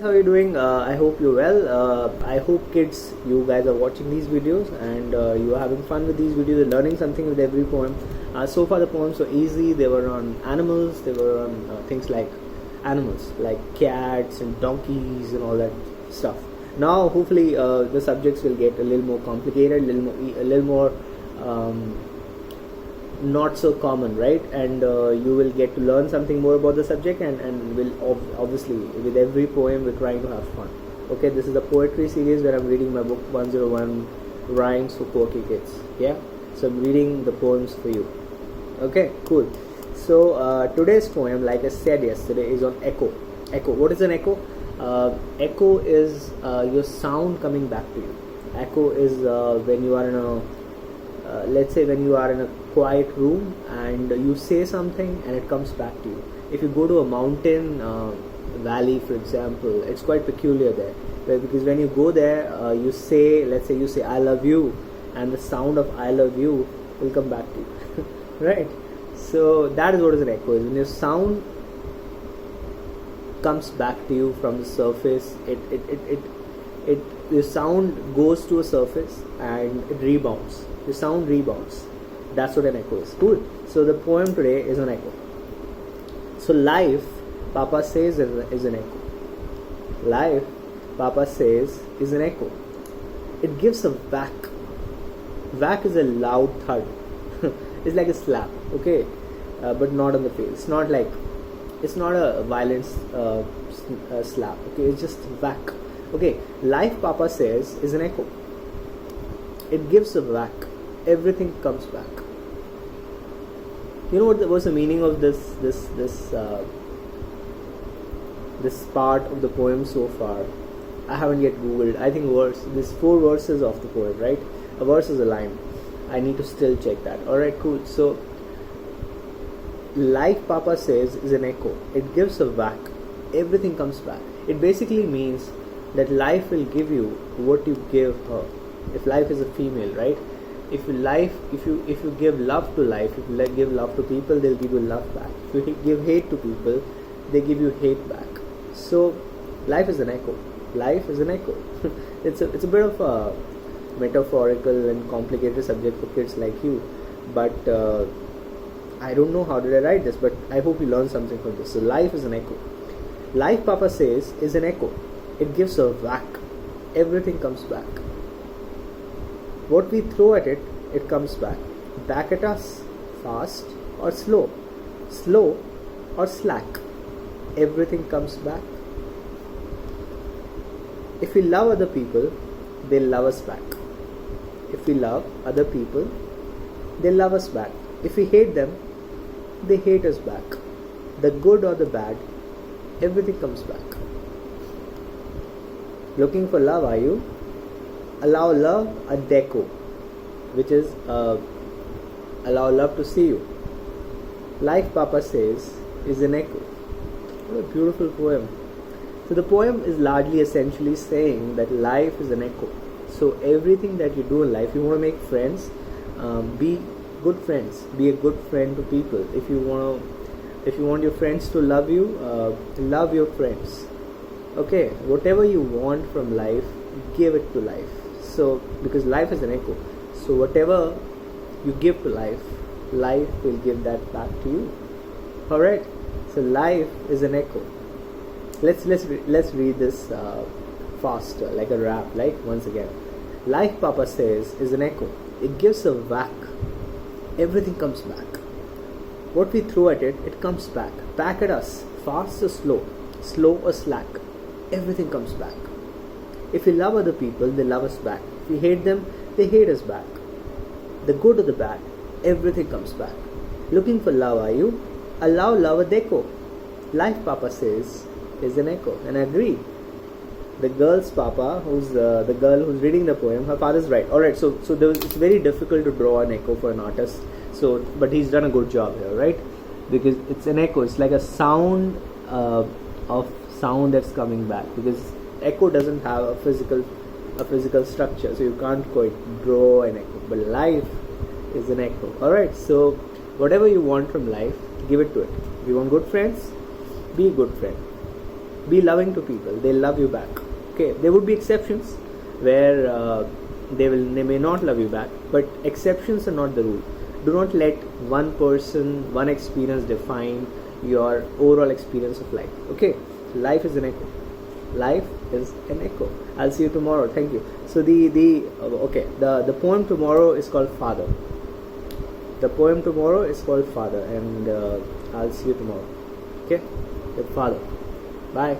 How are you doing? I hope you're well. I hope kids, you guys are watching these videos and you are having fun with these videos and learning something with every poem. So far the poems were easy. They were on animals. They were on things like animals, like cats and donkeys and all that stuff. Now hopefully the subjects will get a little more complicated, a little more not so common, right? And you will get to learn something more about the subject, and will obviously with every poem we're trying to have fun. Okay, this is the poetry series where I'm reading my book 101 Rhymes for Quirky Kids. Yeah, so I'm reading the poems for you. Okay, cool. So today's poem, like I said yesterday, is on echo. What is an echo? Echo is your sound coming back to you. Echo is when you are in a let's say when you are in a quiet room and you say something and it comes back to you. If you go to a mountain valley, for example, it's quite peculiar there, because when you go there, you say, let's say you say I love you, and the sound of I love you will come back to you. Right? So that is what is an echo is. When your sound comes back to you from the surface, the sound goes to a surface and it rebounds. The sound rebounds. That's what an echo is. Cool. So the poem today is an echo. So life, Papa says, is an echo. Life, Papa says, is an echo. It gives a whack. Whack is a loud thud. It's like a slap, okay, but not on the face. It's not a violent slap. Okay, it's just whack. Okay, life, Papa says, is an echo. It gives a whack. Everything comes back. You know what was the meaning of this part of the poem so far? I haven't yet googled. I think there's 4 verses of the poem, right? A verse is a line. I need to still check that. Alright, cool. So life, Papa says, is an echo. It gives a whack. Everything comes back. It basically means that life will give you what you give her. If life is a female, right? If you give love to life, if you give love to people, they'll give you love back. If you give hate to people, they give you hate back. So life is an echo. Life is an echo. It's a bit of a metaphorical and complicated subject for kids like you, but I don't know how did I write this, but I hope you learn something from this. So life is an echo. Life, Papa says, is an echo. It gives a whack. Everything comes back. What we throw at it, it comes back. Back at us, fast or slow, slow or slack. Everything comes back. If we love other people, they'll love us back. If we love other people, they'll love us back. If we hate them, they hate us back. The good or the bad, everything comes back. Looking for love, are you? Allow love a deco, which is allow love to see you. Life, Papa says, is an echo. What a beautiful poem. So the poem is largely essentially saying that life is an echo. So everything that you do in life, you want to make friends, be good friends. Be a good friend to people. If you want your friends to love you, love your friends. Okay, whatever you want from life, give it to life. So because life is an echo, so whatever you give to life, life will give that back to you. All right. So life is an echo. Let's read this faster, like a rap. Like once again, life, Papa says, is an echo. It gives a whack. Everything comes back. What we throw at it, it comes back. Back at us, fast or slow, slow or slack. Everything comes back. If we love other people, they love us back. If we hate them, they hate us back. The good or the bad, everything comes back. Looking for love, are you? Allow love a deco. Life, Papa says, is an echo. And I agree. The girl's papa, who's the girl who's reading the poem, her father's right. Alright, so it's very difficult to draw an echo for an artist. So, but he's done a good job here, right? Because it's an echo. It's like a sound of sound that's coming back. Because echo doesn't have a physical structure, so you can't quite draw an echo. But life is an echo. Alright, so whatever you want from life, give it to it. If you want good friends, be a good friend. Be loving to people, they'll love you back. Okay, there would be exceptions where they may not love you back, but exceptions are not the rule. Do not let one person, one experience define your overall experience of life. Okay, life is an echo. Life is an echo. I'll see you tomorrow. Thank you. So the poem tomorrow is called Father. The poem tomorrow is called Father, and I'll see you tomorrow. Okay, with Father. Bye.